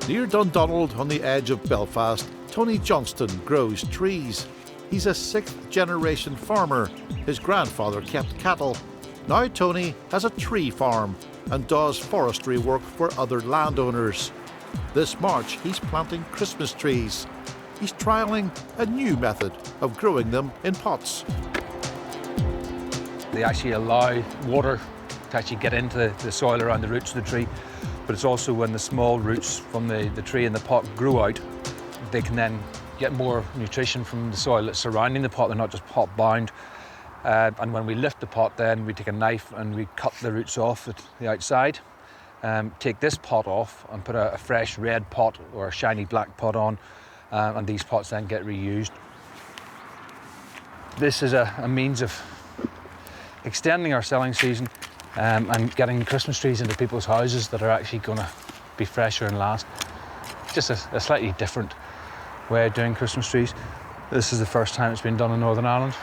Near Dundonald, on the edge of Belfast, Tony Johnston grows trees. He's a sixth-generation farmer. His grandfather kept cattle. Now Tony has a tree farm and does forestry work for other landowners. This March, he's planting Christmas trees. He's trialling a new method of growing them in pots. They actually allow water to actually get into the soil around the roots of the tree, but it's also when the small roots from the tree in the pot grow out, they can then get more nutrition from the soil that's surrounding the pot. They're not just pot bound. And when we lift the pot, then we take a knife and we cut the roots off at the outside, take this pot off and put a fresh red pot or a shiny black pot on, and these pots then get reused. This is a means of extending our selling season and getting Christmas trees into people's houses that are actually going to be fresher and last. Just a slightly different way of doing Christmas trees. This is the first time it's been done in Northern Ireland.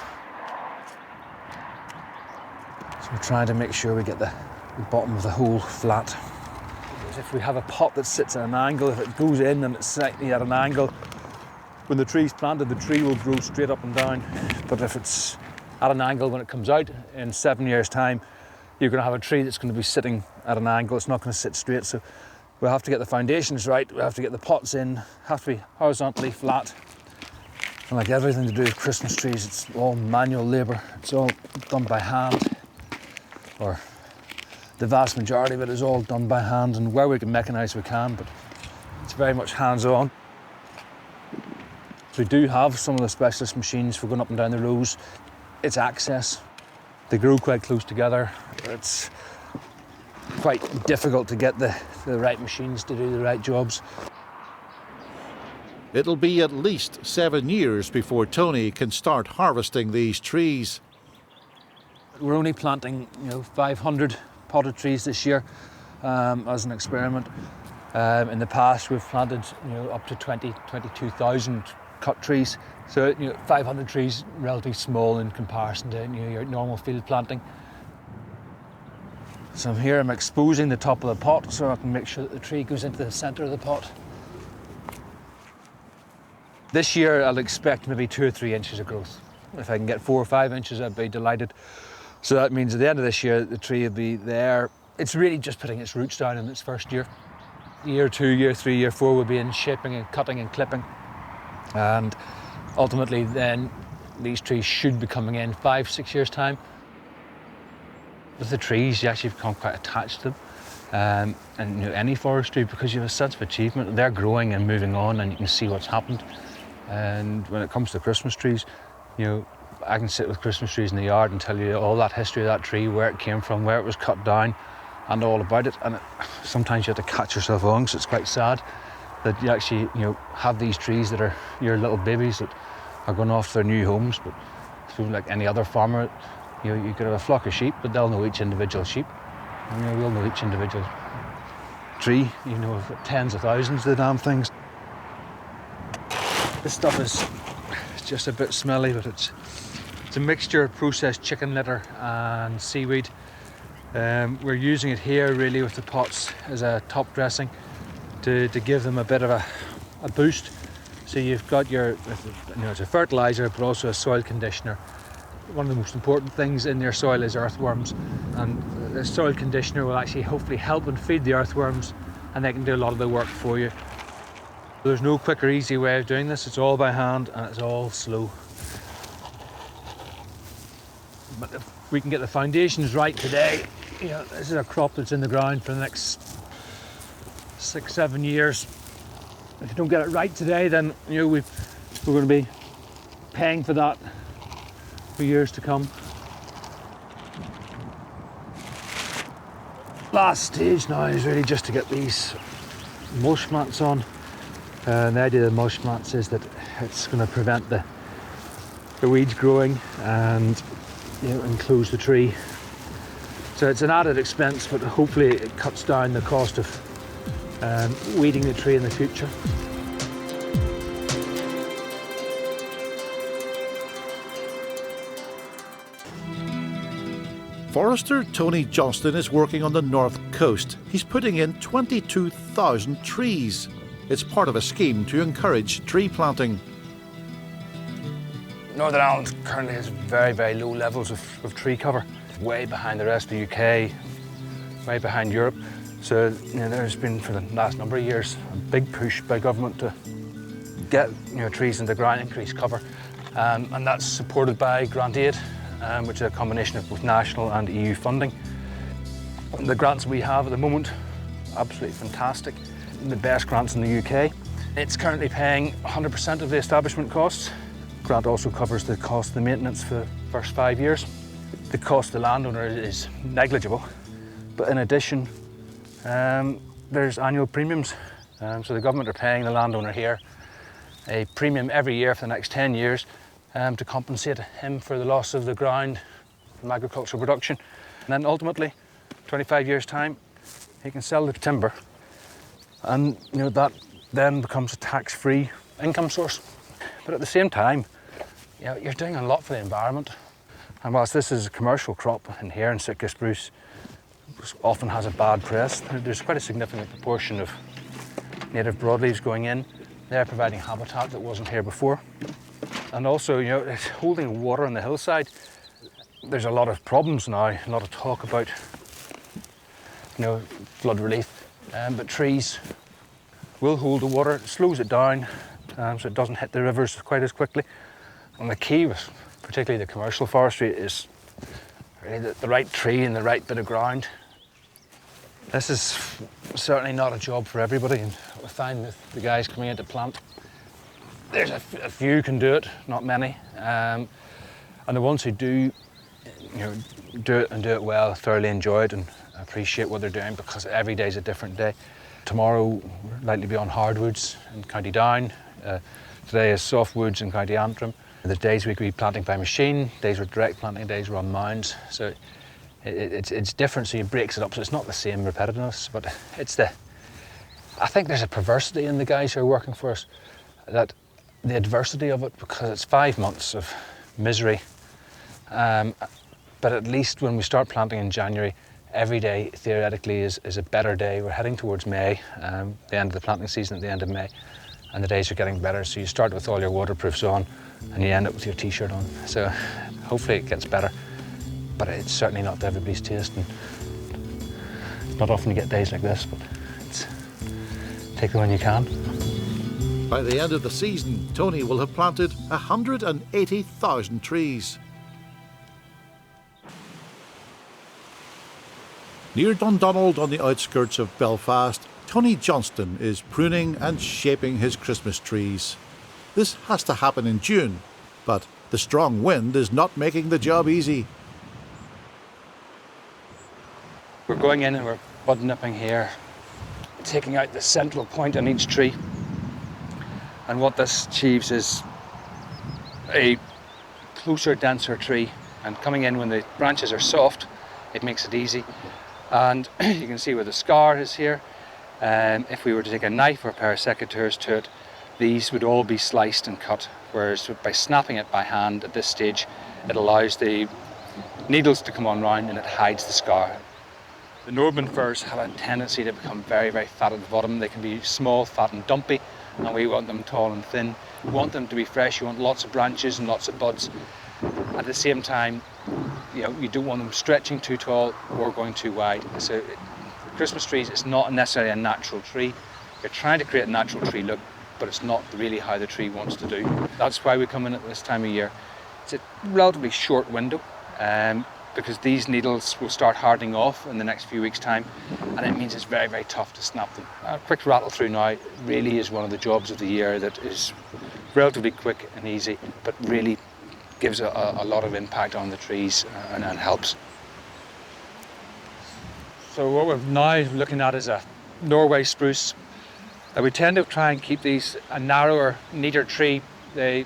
So we're trying to make sure we get the bottom of the hole flat. If we have a pot that sits at an angle, if it goes in and it's slightly at an angle, when the tree's planted, the tree will grow straight up and down. But if it's at an angle when it comes out, in 7 years' time, you're going to have a tree that's going to be sitting at an angle. It's not going to sit straight. So we'll have to get the foundations right. We'll have to get the pots in, have to be horizontally flat. And like everything to do with Christmas trees, it's all manual labour. It's all done by hand, or the vast majority of it is all done by hand. And where we can mechanise, we can, but it's very much hands-on. So we do have some of the specialist machines for going up and down the rows. It's access. They grow quite close together. It's quite difficult to get the right machines to do the right jobs. It'll be at least 7 years before Tony can start harvesting these trees. We're only planting 500 potted trees this year as an experiment. In the past we've planted up to 22,000 cut trees. So 500 trees, relatively small in comparison to your normal field planting. So here I'm exposing the top of the pot so I can make sure that the tree goes into the centre of the pot. This year I'll expect maybe 2 or 3 inches of growth. If I can get 4 or 5 inches, I'd be delighted. So that means at the end of this year, the tree will be there. It's really just putting its roots down in its first year. Year 2, year 3, year 4 will be in shaping and cutting and clipping. And ultimately then these trees should be coming in 5, 6 years' time. With the trees, you actually become quite attached to them. And NI Forestry, because you have a sense of achievement, they're growing and moving on and you can see what's happened. And when it comes to Christmas trees, I can sit with Christmas trees in the yard and tell you all that history of that tree, where it came from, where it was cut down, and all about it. And sometimes you have to catch yourself on, because it's quite sad that you actually have these trees that are your little babies that are going off to their new homes. But like any other farmer, you could have a flock of sheep, but they'll know each individual sheep, and we'll know each individual tree. Tens of thousands of the damn things. This stuff is just a bit smelly, but it's a mixture of processed chicken litter and seaweed. We're using it here really with the pots as a top dressing to give them a bit of a boost. So you've got it's a fertiliser, but also a soil conditioner. One of the most important things in your soil is earthworms, and the soil conditioner will actually hopefully help and feed the earthworms, and they can do a lot of the work for you. There's no quick or easy way of doing this. It's all by hand and it's all slow. But if we can get the foundations right today, this is a crop that's in the ground for the next 6, 7 years. If you don't get it right today, then we're going to be paying for that for years to come. Last stage now is really just to get these mulch mats on. And the idea of the mulch mats is that it's going to prevent the weeds growing and enclose the tree. So it's an added expense, but hopefully it cuts down the cost of weeding the tree in the future. Forester Tony Johnston is working on the north coast. He's putting in 22,000 trees. It's part of a scheme to encourage tree planting. Northern Ireland currently has very, very low levels of tree cover, way behind the rest of the UK, way behind Europe. So there's been, for the last number of years, a big push by government to get trees in the ground, increase cover, and that's supported by grant aid, which is a combination of both national and EU funding. The grants we have at the moment, absolutely fantastic, the best grants in the UK. It's currently paying 100% of the establishment costs. Grant also covers the cost of the maintenance for the first 5 years. The cost to the landowner is negligible, but in addition, there's annual premiums. So the government are paying the landowner here a premium every year for the next 10 years to compensate him for the loss of the ground from agricultural production. And then ultimately, 25 years' time, he can sell the timber, and that then becomes a tax-free income source. But at the same time, you're doing a lot for the environment. And whilst this is a commercial crop in here, and Sitka spruce often has a bad press, there's quite a significant proportion of native broadleaves going in. They're providing habitat that wasn't here before. And also, it's holding water on the hillside. There's a lot of problems now, a lot of talk about flood relief, but trees will hold the water, it slows it down, so it doesn't hit the rivers quite as quickly. And the key with particularly the commercial forestry is really the right tree and the right bit of ground. This is certainly not a job for everybody, and I find with the guys coming in to plant, there's a few can do it, not many, and the ones who do, do it and do it well, thoroughly enjoy it and appreciate what they're doing, because every day is a different day. Tomorrow we're likely to be on hardwoods in County Down. Today is softwoods in County Antrim. The days we could be planting by machine, days we're direct planting, days we're on mounds. So it's different, so it breaks it up, so it's not the same repetitiveness, but I think there's a perversity in the guys who are working for us, that the adversity of it, because it's 5 months of misery, but at least when we start planting in January, every day theoretically is a better day. We're heading towards May, the end of the planting season at the end of May, and the days are getting better, so you start with all your waterproofs on and you end up with your t-shirt on. So hopefully it gets better, but it's certainly not to everybody's taste, and it's not often you get days like this, but take the one you can. By the end of the season, Tony will have planted 180,000 trees. Near Dundonald, on the outskirts of Belfast, Tony Johnston is pruning and shaping his Christmas trees. This has to happen in June, but the strong wind is not making the job easy. We're going in and we're bud nipping here, taking out the central point on each tree. And what this achieves is a closer, denser tree. And coming in when the branches are soft, it makes it easy. And you can see where the scar is here. If we were to take a knife or a pair of secateurs to it, these would all be sliced and cut. Whereas by snapping it by hand at this stage, it allows the needles to come on round and it hides the scar. The Norman firs have a tendency to become very, very fat at the bottom. They can be small, fat and dumpy, and we want them tall and thin. We want them to be fresh. You want lots of branches and lots of buds. At the same time, you don't want them stretching too tall or going too wide. So Christmas trees, it's not necessarily a natural tree. You're trying to create a natural tree look, but it's not really how the tree wants to do. That's why we come in at this time of year. It's a relatively short window, because these needles will start hardening off in the next few weeks' time, and it means it's very, very tough to snap them. A quick rattle through now really is one of the jobs of the year that is relatively quick and easy, but really gives a lot of impact on the trees and helps. So what we're now looking at is a Norway spruce. We tend to try and keep these a narrower, neater tree. They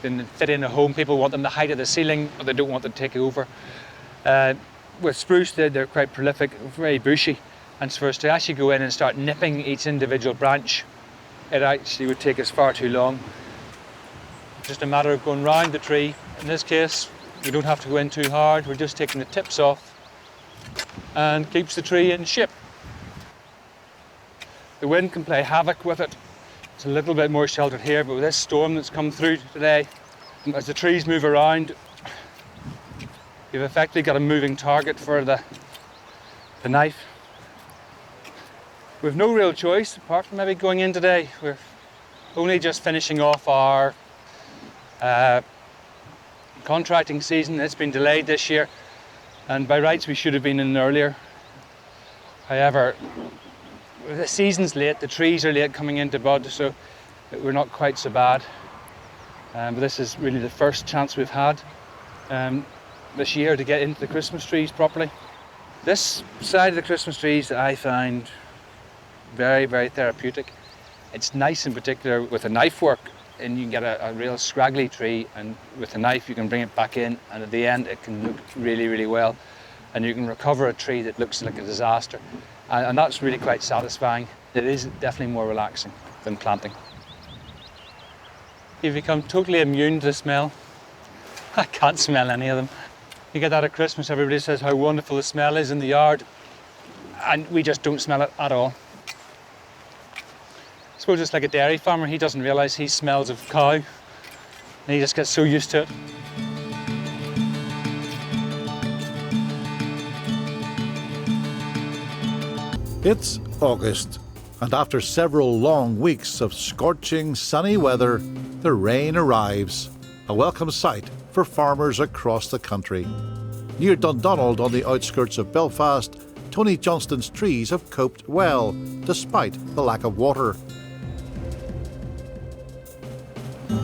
can fit in a home. People want them the height of the ceiling, but they don't want them to take over. With spruce, they're quite prolific, very bushy, and for us to actually go in and start nipping each individual branch, it actually would take us far too long. Just a matter of going round the tree. In this case, we don't have to go in too hard. We're just taking the tips off, and keeps the tree in shape. The wind can play havoc with it. It's a little bit more sheltered here, but with this storm that's come through today, as the trees move around, you've effectively got a moving target for the knife. We've no real choice apart from maybe going in today. We're only just finishing off our contracting season. It's been delayed this year, and by rights we should have been in earlier. However, the season's late, the trees are late coming into bud, so we're not quite so bad. But this is really the first chance we've had this year to get into the Christmas trees properly. This side of the Christmas trees I find very, very therapeutic. It's nice in particular with the knife work, and you can get a real scraggly tree, and with the knife you can bring it back in, and at the end it can look really, really well, and you can recover a tree that looks like a disaster, and that's really quite satisfying. It is definitely more relaxing than planting. You become totally immune to the smell. I can't smell any of them. You get that at Christmas, everybody says how wonderful the smell is in the yard, and we just don't smell it at all. I suppose it's like a dairy farmer, he doesn't realise he smells of cow, and he just gets so used to it. It's August, and after several long weeks of scorching sunny weather, the rain arrives, a welcome sight for farmers across the country. Near Dundonald, on the outskirts of Belfast, Tony Johnston's trees have coped well, despite the lack of water.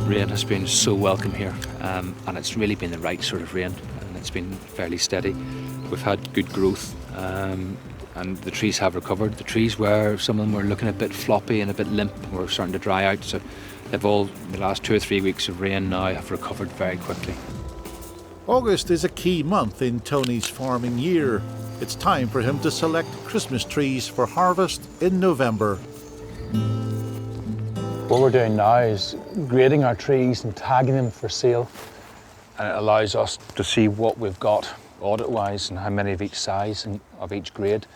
Rain has been so welcome here, and it's really been the right sort of rain, and it's been fairly steady. We've had good growth, and the trees have recovered. The trees some of them were looking a bit floppy and a bit limp, and were starting to dry out, so they've all, the last 2 or 3 weeks of rain now, have recovered very quickly. August is a key month in Tony's farming year. It's time for him to select Christmas trees for harvest in November. What we're doing now is grading our trees and tagging them for sale. And it allows us to see what we've got audit-wise and how many of each size and of each grade.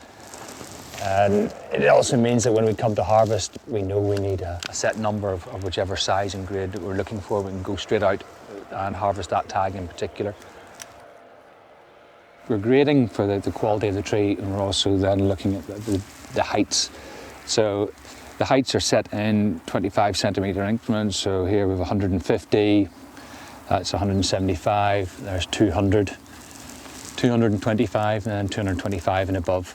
And it also means that when we come to harvest, we know we need a set number of whichever size and grade that we're looking for. We can go straight out and harvest that tag in particular. We're grading for the quality of the tree, and we're also then looking at the heights. So the heights are set in 25 centimetre increments, so here we have 150, that's 175, there's 200, 225, and then 225 and above.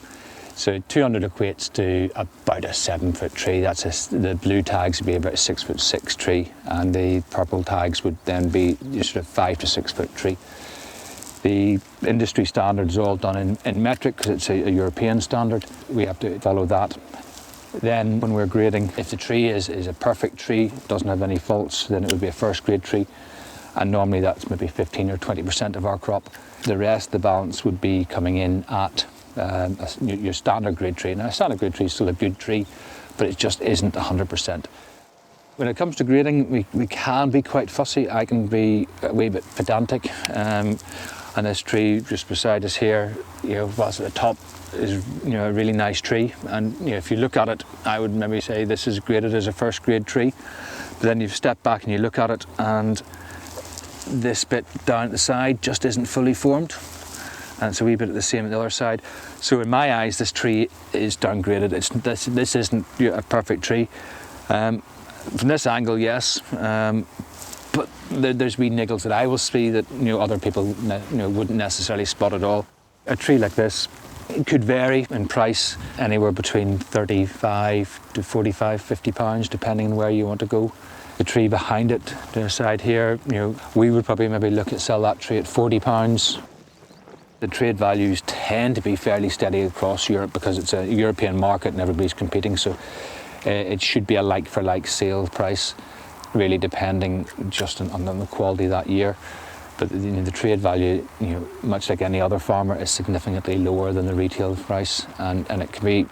So 200 equates to about a 7-foot tree. The blue tags would be about a 6'6" tree, and the purple tags would then be sort of 5 to 6 foot tree. The industry standard is all done in metric because it's a European standard. We have to follow that. Then when we're grading, if the tree is a perfect tree, doesn't have any faults, then it would be a first grade tree. And normally that's maybe 15 or 20% of our crop. The rest, the balance, would be coming in at your standard grade tree. Now, a standard grade tree is still a good tree, but it just isn't 100%. When it comes to grading, we can be quite fussy. I can be a wee bit pedantic. And this tree just beside us here, whilst at the top is a really nice tree, and if you look at it, I would maybe say this is graded as a first grade tree. But then you step back and you look at it, and this bit down at the side just isn't fully formed, and it's a wee bit the same at the other side. So in my eyes, this tree is downgraded. This isn't a perfect tree. From this angle, yes, but there's wee niggles that I will see that other people wouldn't necessarily spot at all. A tree like this, it could vary in price anywhere between 35 to 45, 50 pounds, depending on where you want to go. The tree behind it, to the side here, we would probably maybe look at sell that tree at 40 pounds. The trade values tend to be fairly steady across Europe because it's a European market and everybody's competing, so it should be a like-for-like sale price, really depending just on the quality that year. But the trade value, much like any other farmer, is significantly lower than the retail price, and it can be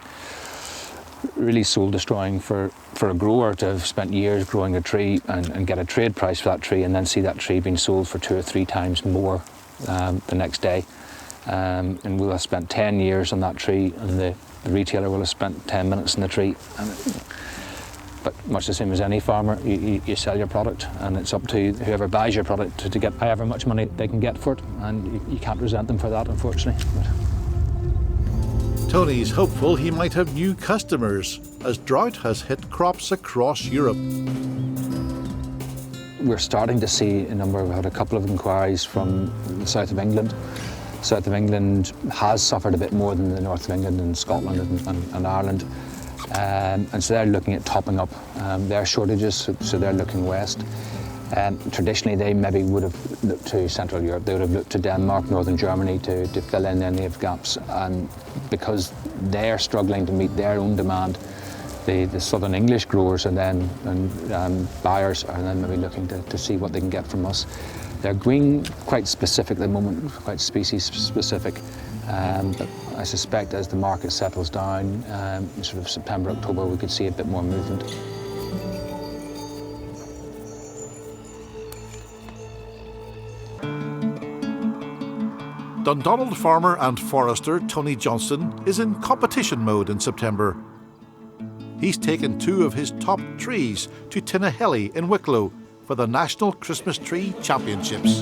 really soul destroying for a grower to have spent years growing a tree and get a trade price for that tree, and then see that tree being sold for 2 or 3 times more the next day. and we'll have spent 10 years on that tree, and the retailer will have spent 10 minutes on the tree. But much the same as any farmer, you sell your product, and it's up to whoever buys your product to get however much money they can get for it, and you can't resent them for that, unfortunately. Tony's hopeful he might have new customers as drought has hit crops across Europe. We're starting to see we've had a couple of inquiries from the south of England. South of England has suffered a bit more than the north of England and Scotland and Ireland. And so they're looking at topping up their shortages, so they're looking west. Traditionally, they maybe would have looked to Central Europe. They would have looked to Denmark, Northern Germany to fill in any of the gaps. And because they're struggling to meet their own demand, the Southern English growers and buyers are then maybe looking to see what they can get from us. They're growing quite specific at the moment, quite species specific. But I suspect as the market settles down, sort of September, October, we could see a bit more movement. Dundonald farmer and forester Tony Johnston is in competition mode in September. He's taken 2 of his top trees to Tinnahelly in Wicklow for the National Christmas Tree Championships.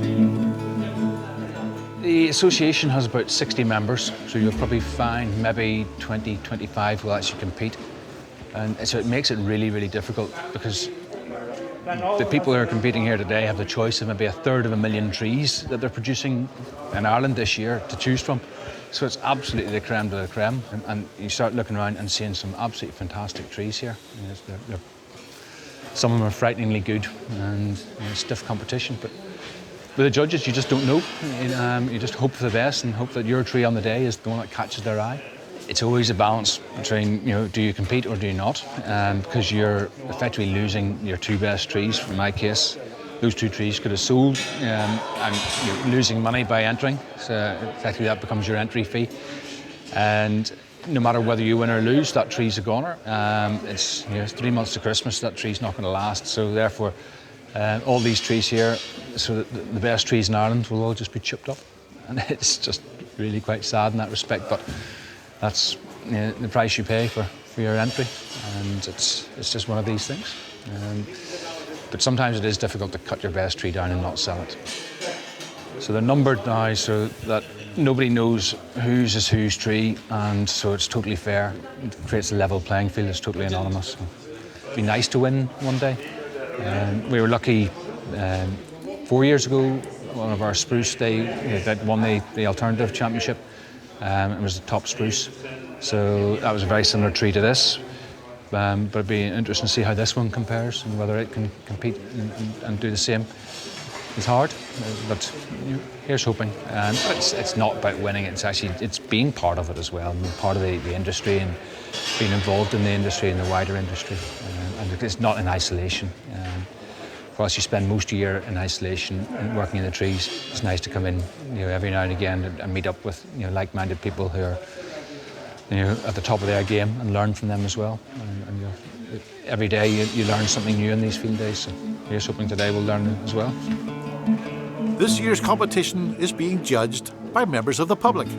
The association has about 60 members, so you'll probably find maybe 20, 25 will actually compete. And so it makes it really, really difficult because the people who are competing here today have the choice of maybe 1/3 of a million trees that they're producing in Ireland this year to choose from. So it's absolutely the creme de la creme. And you start looking around and seeing some absolutely fantastic trees here. Some of them are frighteningly good and stiff competition. But with the judges, you just don't know. You just hope for the best and hope that your tree on the day is the one that catches their eye. It's always a balance between, do you compete or do you not? Because you're effectively losing your 2 best trees. In my case, those 2 trees could have sold, and you're losing money by entering. So effectively that becomes your entry fee. And no matter whether you win or lose, that tree's a goner. It's 3 months to Christmas, that tree's not going to last. So therefore, all these trees here, so the best trees in Ireland will all just be chipped up. And it's just really quite sad in that respect, but that's the price you pay for your entry, and it's just one of these things. But sometimes it is difficult to cut your best tree down and not sell it. So they're numbered now so that nobody knows whose is whose tree, and so it's totally fair. It creates a level playing field. It's totally anonymous. So it'd be nice to win one day. We were lucky 4 years ago. One of our spruce, they won the alternative championship. It was the top spruce, so that was a very similar tree to this. But it'd be interesting to see how this one compares and whether it can compete and do the same. It's hard, but here's hoping. It's not about winning. It's being part of it as well, and part of the industry and being involved in the industry and the wider industry. And it's not in isolation. Whilst you spend most of your year in isolation and working in the trees, it's nice to come in, every now and again and meet up with, like-minded people who are, at the top of their game and learn from them as well. And every day you learn something new in these field days. So here's hoping today we'll learn as well. This year's competition is being judged by members of the public.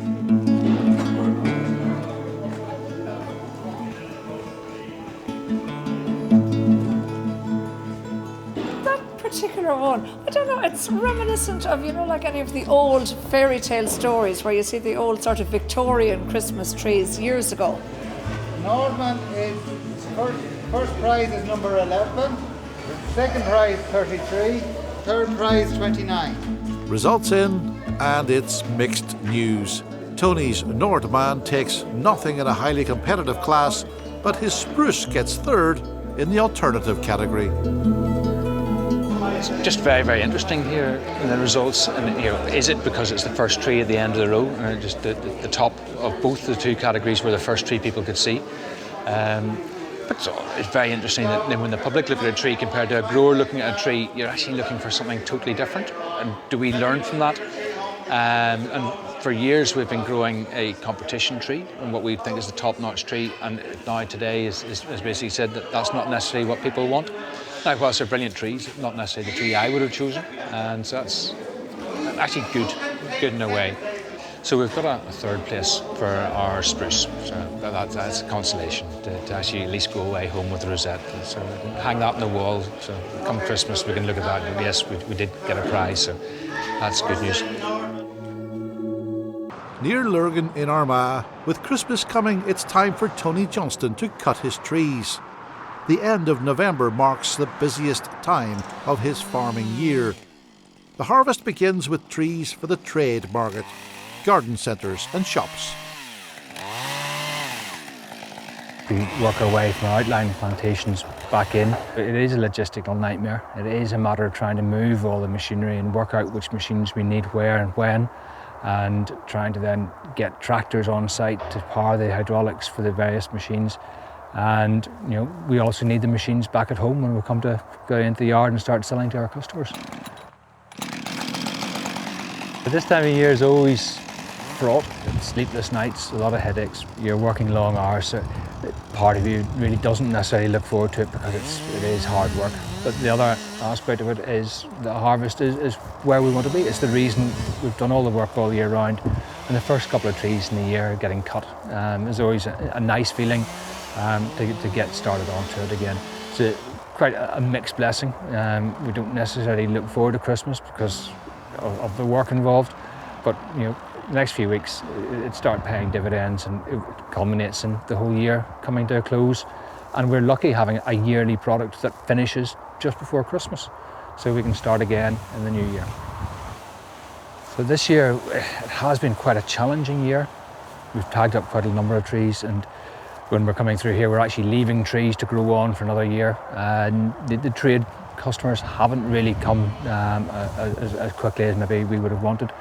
Particular one, I don't know, it's reminiscent of, like any of the old fairy tale stories where you see the old sort of Victorian Christmas trees years ago. Nordman is, first prize is number 11, second prize 33, third prize 29. Results in, and it's mixed news. Tony's Nordman takes nothing in a highly competitive class, but his spruce gets 3rd in the alternative category. It's just very, very interesting here in the results. And is it because it's the first tree at the end of the row, or just the top of both the 2 categories were the first tree people could see? But it's very interesting that when the public look at a tree compared to a grower looking at a tree, you're actually looking for something totally different. And do we learn from that? And for years we've been growing a competition tree and what we think is the top-notch tree, and now today is basically said that that's not necessarily what people want. Now, whilst they're brilliant trees, not necessarily the tree I would have chosen, and so that's actually good in a way. So we've got a third place for our spruce, so that's a consolation to actually at least go away home with a rosette. So hang that on the wall, so come Christmas we can look at that and yes, we did get a prize, so that's good news. Near Lurgan in Armagh, with Christmas coming, it's time for Tony Johnston to cut his trees. The end of November marks the busiest time of his farming year. The harvest begins with trees for the trade market, garden centres and shops. We work our way from our outlying plantations back in. It is a logistical nightmare. It is a matter of trying to move all the machinery and work out which machines we need where and when, and trying to then get tractors on site to power the hydraulics for the various machines. And we also need the machines back at home when we come to go into the yard and start selling to our customers. But this time of year is always fraught, sleepless nights, a lot of headaches. You're working long hours, so part of you really doesn't necessarily look forward to it because it is hard work. But the other aspect of it is the harvest is where we want to be. It's the reason we've done all the work all year round. And the first couple of trees in the year getting cut is always a nice feeling to get started onto it again. It's quite a mixed blessing. We don't necessarily look forward to Christmas because of the work involved, but the next few weeks it starts paying dividends and it culminates in the whole year coming to a close. And we're lucky having a yearly product that finishes just before Christmas, so we can start again in the new year. So this year it has been quite a challenging year. We've tagged up quite a number of trees, and when we're coming through here we're actually leaving trees to grow on for another year. And the trade customers haven't really come as quickly as maybe we would have wanted.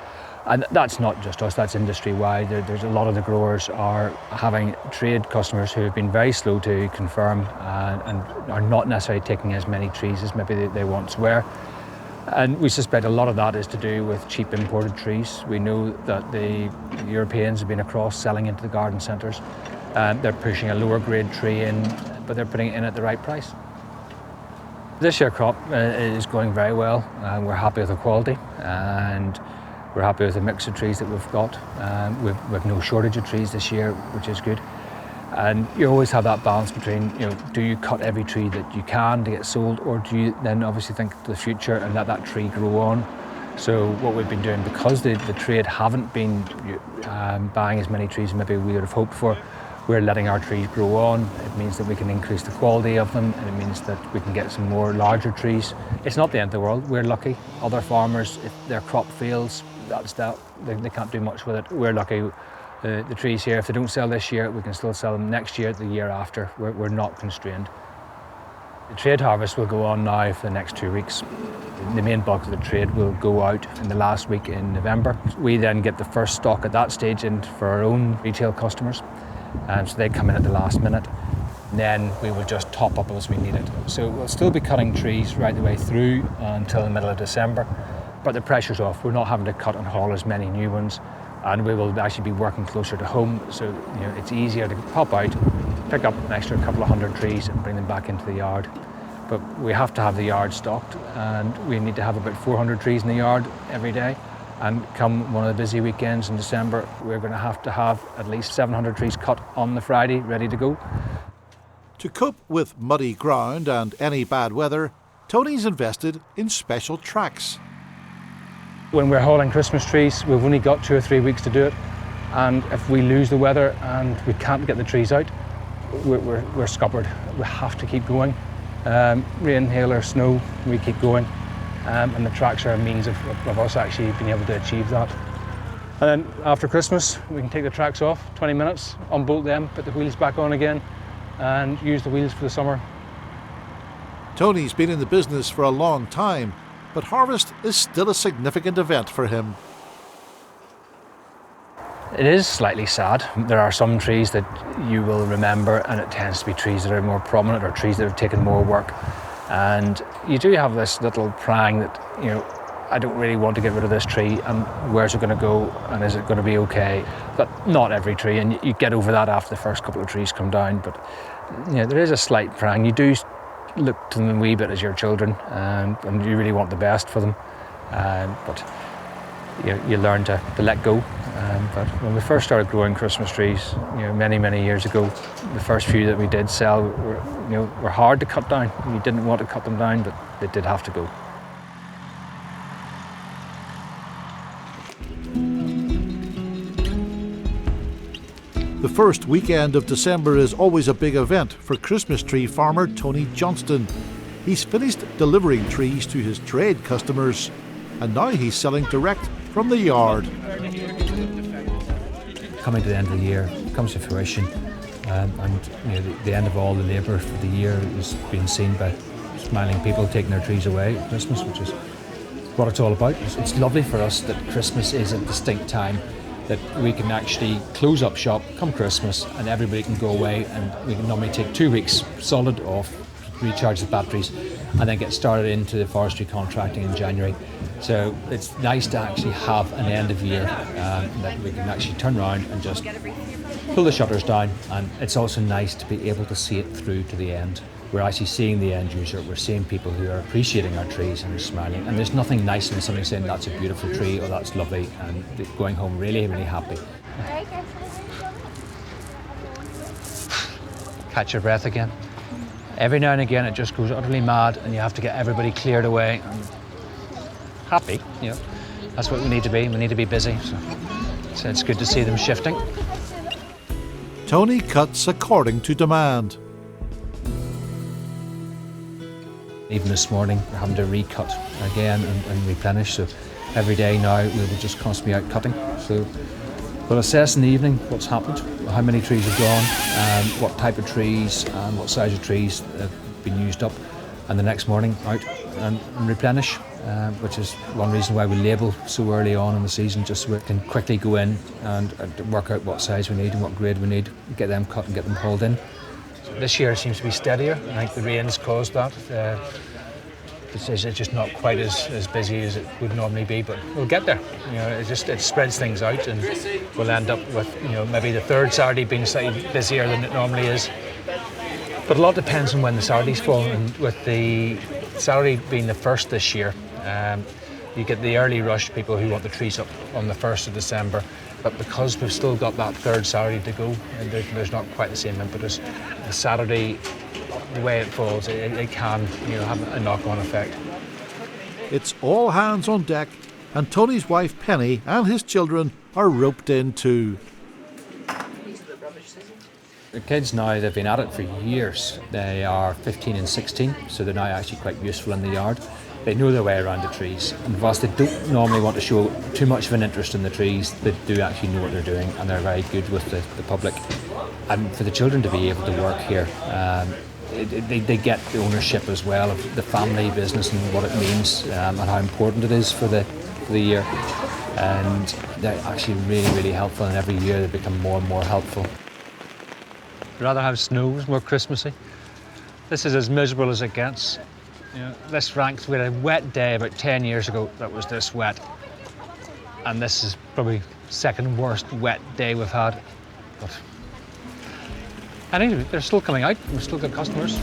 And that's not just us, that's industry-wide. There's a lot of the growers are having trade customers who have been very slow to confirm and are not necessarily taking as many trees as maybe they once were. And we suspect a lot of that is to do with cheap imported trees. We know that the Europeans have been across selling into the garden centres. They're pushing a lower grade tree in, but they're putting it in at the right price. This year crop is going very well. We're happy with the quality, and we're happy with the mix of trees that we've got. We've no shortage of trees this year, which is good. And you always have that balance between, do you cut every tree that you can to get sold, or do you then obviously think to the future and let that tree grow on? So what we've been doing, because the trade haven't been buying as many trees as maybe we would have hoped for, we're letting our trees grow on. It means that we can increase the quality of them, and it means that we can get some more larger trees. It's not the end of the world. We're lucky. Other farmers, if their crop fails, that's that. They can't do much with it. We're lucky. The trees here, if they don't sell this year, we can still sell them next year, the year after. We're not constrained. The trade harvest will go on now for the next 2 weeks. The main bulk of the trade will go out in the last week in November. We then get the first stock at that stage in for our own retail customers. So they come in at the last minute. And then we will just top up as we need it. So we'll still be cutting trees right the way through until the middle of December. But the pressure's off. We're not having to cut and haul as many new ones. And we will actually be working closer to home, so it's easier to pop out, pick up an extra couple of hundred trees and bring them back into the yard. But we have to have the yard stocked, and we need to have about 400 trees in the yard every day. And come one of the busy weekends in December, we're going to have at least 700 trees cut on the Friday, ready to go. To cope with muddy ground and any bad weather, Tony's invested in special tracks. When we're hauling Christmas trees, we've only got 2 or 3 weeks to do it, and if we lose the weather and we can't get the trees out, we're scuppered. We have to keep going. Rain, hail or snow, we keep going, and the tracks are a means of us actually being able to achieve that. And then after Christmas, we can take the tracks off, 20 minutes, unbolt them, put the wheels back on again, and use the wheels for the summer. Tony's been in the business for a long time, but harvest is still a significant event for him. It is slightly sad. There are some trees that you will remember, and it tends to be trees that are more prominent or trees that have taken more work. And you do have this little prang that, I don't really want to get rid of this tree, and where's it going to go, and is it going to be okay? But not every tree, and you get over that after the first couple of trees come down. But there is a slight prang. You do look to them a wee bit as your children, and you really want the best for them. But you learn to let go. But when we first started growing Christmas trees, many years ago, the first few that we did sell were hard to cut down. You didn't want to cut them down, but they did have to go. The first weekend of December is always a big event for Christmas tree farmer Tony Johnston. He's finished delivering trees to his trade customers, and now he's selling direct from the yard. Coming to the end of the year comes to fruition, and the end of all the labour for the year is being seen by smiling people taking their trees away at Christmas, which is what it's all about. It's lovely for us that Christmas is a distinct time, that we can actually close up shop come Christmas and everybody can go away, and we can normally take 2 weeks solid off, recharge the batteries, and then get started into the forestry contracting in January. So it's nice to actually have an end of year that we can actually turn around and just pull the shutters down, and it's also nice to be able to see it through to the end. We're actually seeing the end user, we're seeing people who are appreciating our trees and are smiling, and there's nothing nicer than somebody saying that's a beautiful tree or that's lovely, and going home really happy. Catch your breath again. Every now and again it just goes utterly mad and you have to get everybody cleared away and happy. That's what we need to be. We need to be busy, so it's good to see them shifting. Tony cuts according to demand. Even this morning we're having to recut again and replenish, so every day now we'll just constantly out cutting. So we'll assess in the evening what's happened, how many trees have gone, what type of trees and what size of trees have been used up, and the next morning out and replenish, which is one reason why we label so early on in the season, just so we can quickly go in and work out what size we need and what grade we need, get them cut and get them hauled in. This year seems to be steadier. I think the rain's caused that. It's just not quite as busy as it would normally be, but we'll get there. It spreads things out, and we'll end up with maybe the third Saturday being slightly busier than it normally is. But a lot depends on when the Saturdays fall, and with the Saturday being the first this year, you get the early rush people who want the trees up on the 1st of December. But because we've still got that third Saturday to go, there's not quite the same impetus. The Saturday, the way it falls, it can have a knock-on effect. It's all hands on deck, and Tony's wife Penny and his children are roped in too. The kids now, they've been at it for years. They are 15 and 16, so they're now actually quite useful in the yard. They know their way around the trees, and whilst they don't normally want to show too much of an interest in the trees, they do actually know what they're doing, and they're very good with the public. And for the children to be able to work here, they get the ownership as well of the family business and what it means, and how important it is for the year. And they're actually really helpful, and every year they become more and more helpful. I'd rather have snow, it's more Christmassy. This is as miserable as it gets. This ranked, we had a wet day about 10 years ago that was this wet, and this is probably second worst wet day we've had. But anyway, they're still coming out, we've still got customers.